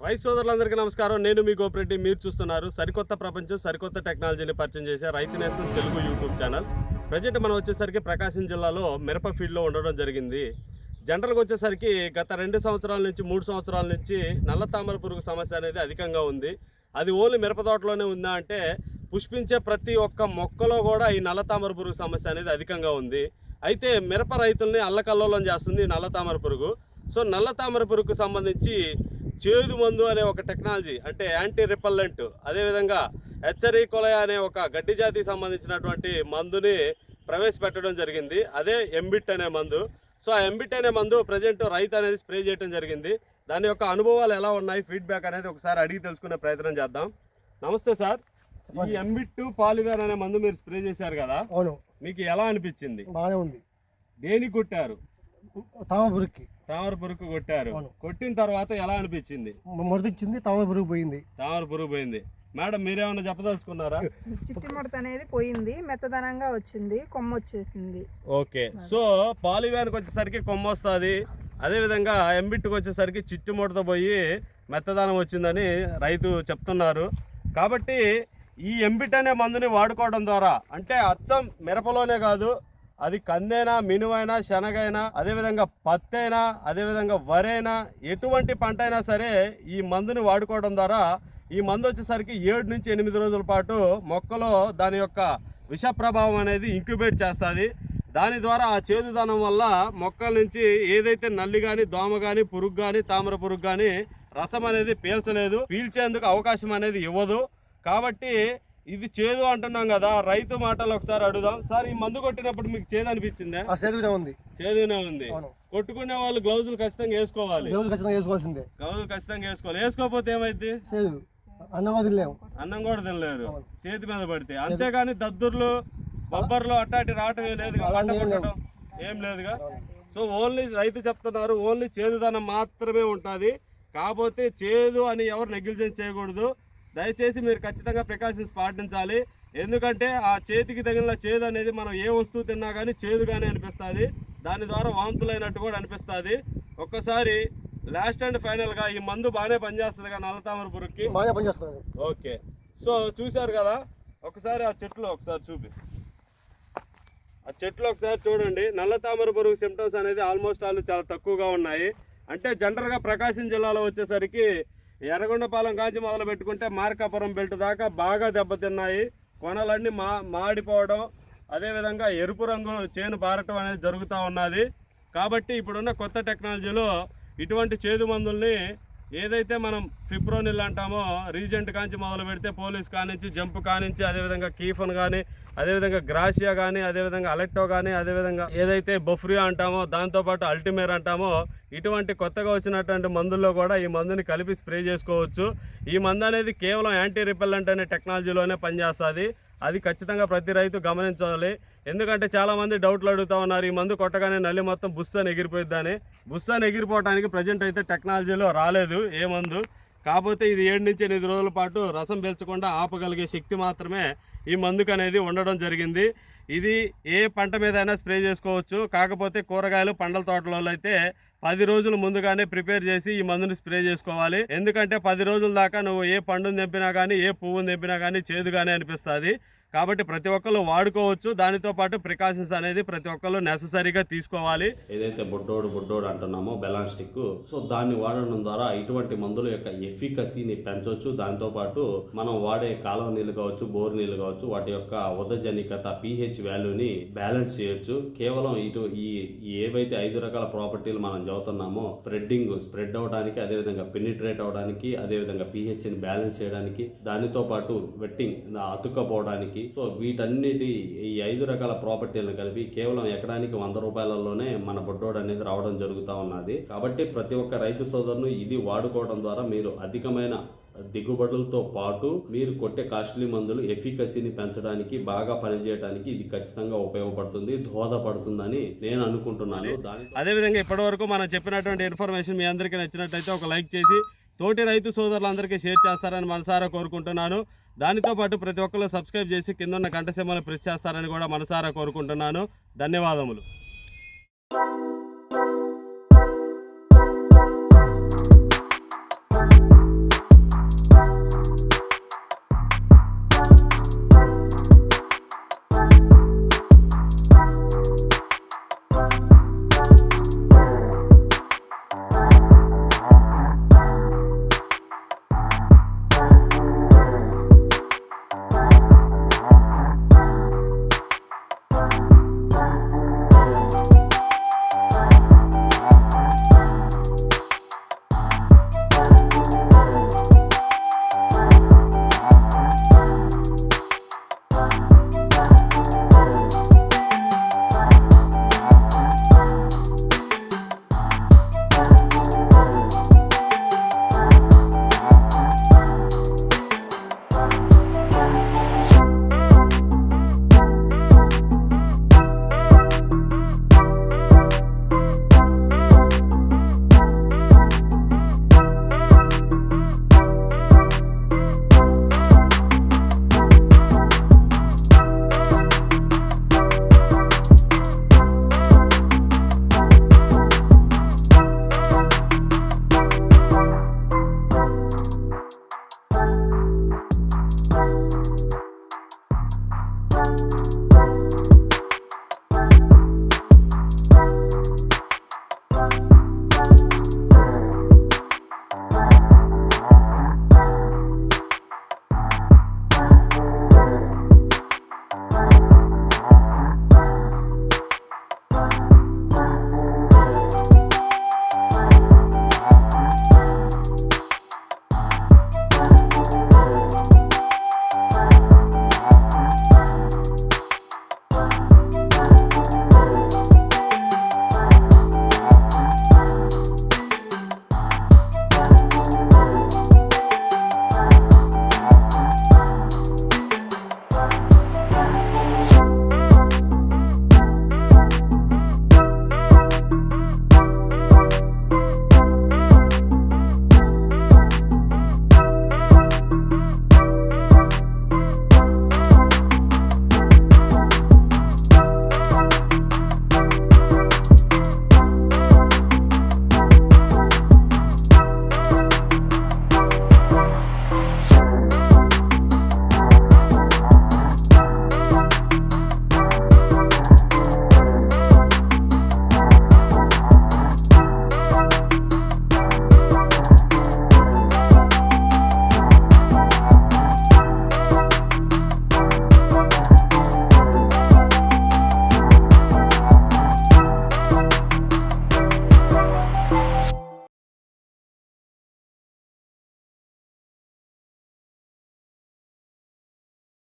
రైతు సోదరులందరికీ నమస్కారం. నేను మీ గోపిరెడ్డి. మీరు చూస్తున్నారు సరికొత్త ప్రపంచం, సరికొత్త టెక్నాలజీని పరిచయం చేసే రైతు నేస్తం తెలుగు యూట్యూబ్ ఛానల్. ప్రజెంట్ మనం వచ్చేసరికి ప్రకాశం జిల్లాలో మిరప ఫీల్డ్లో ఉండడం జరిగింది. జనరల్గా వచ్చేసరికి గత 2 సంవత్సరాల నుంచి 3 సంవత్సరాల నుంచి నల్ల తామర పురుగు సమస్య అనేది అధికంగా ఉంది. అది ఓన్లీ మిరప తోటలోనే ఉందా అంటే పుష్పించే ప్రతి ఒక్క మొక్కలో కూడా ఈ నల్ల తామర పురుగు సమస్య అనేది అధికంగా ఉంది. అయితే మిరప రైతుల్ని అల్లకల్లోలం చేస్తుంది నల్ల తామర పురుగు. సో నల్ల తామర పురుగుకు సంబంధించి చేదు మందు అనే ఒక టెక్నాలజీ, అంటే యాంటీ రిపల్లెంట్, అదేవిధంగా హెచ్చరీ కొలయ అనే ఒక గడ్డి జాతికి సంబంధించినటువంటి మందుని ప్రవేశపెట్టడం జరిగింది. అదే ఎంబిట్ అనే మందు. సో ఆ ఎంబిట్ అనే మందు ప్రజెంట్ రైతు అనేది స్ప్రే చేయడం జరిగింది. దాని యొక్క అనుభవాలు ఎలా ఉన్నాయి, ఫీడ్బ్యాక్ అనేది ఒకసారి అడిగి తెలుసుకునే ప్రయత్నం చేద్దాం. నమస్తే సార్, ఈ ఎంబిట్ పాలివేర్ అనే మందు మీరు స్ప్రే చేశారు కదా, అవును, మీకు ఎలా అనిపించింది? బాగానే ఉంది. దేనికి కొట్టారు? తామర పురుగుకి. తామర పురుగు కొట్టారు. కొట్టిన తర్వాత ఎలా అనిపించింది? ముడతొచ్చింది, తామర పురుగు పోయింది. తామర పురుగు పోయింది. మేడం మీరేమన్నా చెప్పదలుచుకున్నారా? చిట్టి ముడత అనేది పోయింది, మెత్తదనంగా వచ్చింది, కొమ్మ వచ్చేసింది. ఓకే, సో పాలివ్యాన్కి వచ్చేసరికి కొమ్మ వస్తుంది, అదేవిధంగా ఎంబిట్కి వచ్చేసరికి చిట్టి ముడత పోయి మెత్తదనం వచ్చిందని రైతు చెప్తున్నారు. కాబట్టి ఈ ఎంబిట్ అనే మందుని వాడుకోవడం ద్వారా, అంటే అచ్చం మిరపలోనే కాదు, అది కందైనా, మినువైనా, శనగైనా, అదేవిధంగా పత్తి అయినా, అదేవిధంగా వరైనా, ఎటువంటి పంట అయినా సరే ఈ మందుని వాడుకోవడం ద్వారా ఈ మందు వచ్చేసరికి 7 నుంచి 8 రోజుల పాటు మొక్కలో దాని యొక్క విష ప్రభావం అనేది ఇంక్యుబేట్ చేస్తుంది. దాని ద్వారా ఆ చేదుదనం వల్ల మొక్కల నుంచి ఏదైతే నల్లి కానీ, దోమ కానీ, పురుగు కానీ, తామర పురుగు కానీ రసం అనేది పీల్చేందుకు అవకాశం అనేది ఇవ్వదు. కాబట్టి ఇది చేదు అంటున్నాం కదా, రైతు మాటలు ఒకసారి అడుగుదాం. సార్, ఈ మందు కొట్టినప్పుడు మీకు చేదు అనిపించిందా? చేదునే ఉంది. చేదునే ఉంది. కొట్టుకునే వాళ్ళు గ్లౌజులు ఖచ్చితంగా వేసుకోవాలి. వేసుకోవాల్సిందే. గ్లౌజులు ఖచ్చితంగా వేసుకోవాలి. వేసుకోకపోతే ఏమైంది? చేదు, అన్నం కూడా తినలేరు చేతి మీద పడితే. అంతేగాని దద్దుర్లు, బొబ్బర్లు అట్టాటి రావటం లేదు, ఏం లేదుగా. సో ఓన్లీ రైతు చెప్తున్నారు, ఓన్లీ చేదుదనం మాత్రమే ఉంటుంది. కాకపోతే చేదు అని ఎవరు నెగ్లిజెన్స్ చేయకూడదు. దయచేసి మీరు ఖచ్చితంగా ప్రికాషన్స్ పాటించాలి. ఎందుకంటే ఆ చేతికి తగిన చేదు అనేది మనం ఏ వస్తువు తిన్నా కానీ చేదుగానే అనిపిస్తుంది. దాని ద్వారా వాంతులైనట్టు కూడా అనిపిస్తుంది. ఒక్కసారి లాస్ట్ అండ్ ఫైనల్గా ఈ మందు బాగానే పనిచేస్తుంది కదా నల్ల తామర పురుగుకి? బాగా పనిచేస్తుంది. ఓకే, సో చూశారు కదా, ఒకసారి ఆ చెట్లు ఒకసారి చూపి, ఆ చెట్లు ఒకసారి చూడండి. నల్ల తామర పురుగు సిమ్టమ్స్ అనేది ఆల్మోస్ట్ ఆల్ చాలా తక్కువగా ఉన్నాయి. అంటే జనరల్గా ప్రకాశం జిల్లాలో వచ్చేసరికి ఎర్రగొండపాలెం కాంచి మొదలు పెట్టుకుంటే మార్కాపురం బెల్ట్ దాకా బాగా దెబ్బతిన్నాయి. కొనలన్నీ మాడిపోవడం, అదేవిధంగా ఎరుపు రంగు చేను పారటం అనేది జరుగుతూ ఉన్నది. కాబట్టి ఇప్పుడున్న కొత్త టెక్నాలజీలో ఇటువంటి చేదు మందుల్ని ఏదైతే మనం ఫిప్రోనిల్ అంటామో, రీజెంట్ కాంచి మొదలు పెడితే పోలీస్ కానించి, జంప్ కానించి, అదేవిధంగా కీఫన్ కానీ, అదేవిధంగా గ్రాసియా కానీ, అదేవిధంగా అలెక్టో కానీ, అదేవిధంగా ఏదైతే బొఫ్రియా అంటామో, దాంతోపాటు అల్టిమేర్ అంటామో, ఇటువంటి కొత్తగా వచ్చినటువంటి మందుల్లో కూడా ఈ మందుని కలిపి స్ప్రే చేసుకోవచ్చు. ఈ మందు అనేది కేవలం యాంటీ రిపెల్లెంట్ అనే టెక్నాలజీలోనే పనిచేస్తుంది. అది ఖచ్చితంగా ప్రతి రైతు గమనించాలి. ఎందుకంటే చాలామంది డౌట్లు అడుగుతూ ఉన్నారు, ఈ మందు కొట్టగానే నల్లి మొత్తం బుస్సాని ఎగిరిపోయిద్దని. బుస్సాని ఎగిరిపోవడానికి ప్రజెంట్ అయితే టెక్నాలజీలో రాలేదు ఏ మందు. కాకపోతే ఇది 7 నుంచి 8 రోజుల పాటు రసం పీల్చకుండా ఆపగలిగే శక్తి మాత్రమే ఈ మందుకు అనేది ఉండడం జరిగింది. ఇది ఏ పంట మీదైనా స్ప్రే చేసుకోవచ్చు. కాకపోతే కూరగాయలు, పండ్ల తోటలలో అయితే 10 రోజులు ముందుగానే ప్రిపేర్ చేసి ఈ మందుని స్ప్రే చేసుకోవాలి. ఎందుకంటే 10 రోజుల దాకా నువ్వు ఏ పండుని తెంపినా కానీ, ఏ పువ్వుని తెంపినా కానీ చేదుగానే అనిపిస్తుంది. కాబట్టి ప్రతి ఒక్కళ్ళు వాడుకోవచ్చు. దానితో పాటు ప్రికాషన్స్ అనేది ప్రతి ఒక్కళ్ళు నెససరీగా తీసుకోవాలి. ఏదైతే బుడ్డోడు అంటున్నామో బెలాన్ స్టిక్, సో దాన్ని వాడడం ద్వారా ఇటువంటి మందుల యొక్క ఎఫికసీని పెంచవచ్చు. దాంతో పాటు మనం వాడే కాలువ నీళ్లు కావచ్చు, బోర్ నీళ్లు కావచ్చు, వాటి యొక్క ఉదజనికత pH వాల్యూని బ్యాలెన్స్ చేయొచ్చు. కేవలం ఈ ఏవైతే 5 రకాల ప్రాపర్టీలు మనం చదువుతున్నామో, స్ప్రెడ్ అవడానికి, అదేవిధంగా పెనిట్రేట్ అవడానికి, అదేవిధంగా pHని బ్యాలెన్స్ చేయడానికి, దానితో పాటు వెట్టింగ్ అతుక్కపోవడానికి, సో వీటన్నిటి ఈ 5 రకాల ప్రాపర్టీలను కలిపి కేవలం ఎకరానికి 100 రూపాయలలోనే మన బొడ్డోడు అనేది రావడం జరుగుతూ ఉన్నది. కాబట్టి ప్రతి ఒక్క రైతు సోదరును ఇది వాడుకోవడం ద్వారా మీరు అధికమైన దిగుబడులతో పాటు మీరు కొట్టే కాస్ట్లీ మందులు ఎఫికసీని పెంచడానికి, బాగా పనిచేయడానికి ఇది ఖచ్చితంగా ఉపయోగపడుతుంది, దోహదపడుతుందని నేను అనుకుంటున్నాను. అదేవిధంగా ఇప్పటివరకు మనం చెప్పినటువంటి ఇన్ఫర్మేషన్ మీ అందరికీ నచ్చినట్లయితే ఒక లైక్ చేసి తోటి రైతు సోదరులందరికీ షేర్ చేస్తారని మనసారా కోరుకుంటున్నాను. దానితో పాటు ప్రతి ఒక్కరు సబ్స్క్రైబ్ చేసి కింద ఉన్న గంట సింబల్ని ప్రెస్ చేస్తారని కూడా మనసారా కోరుకుంటున్నాను. ధన్యవాదములు.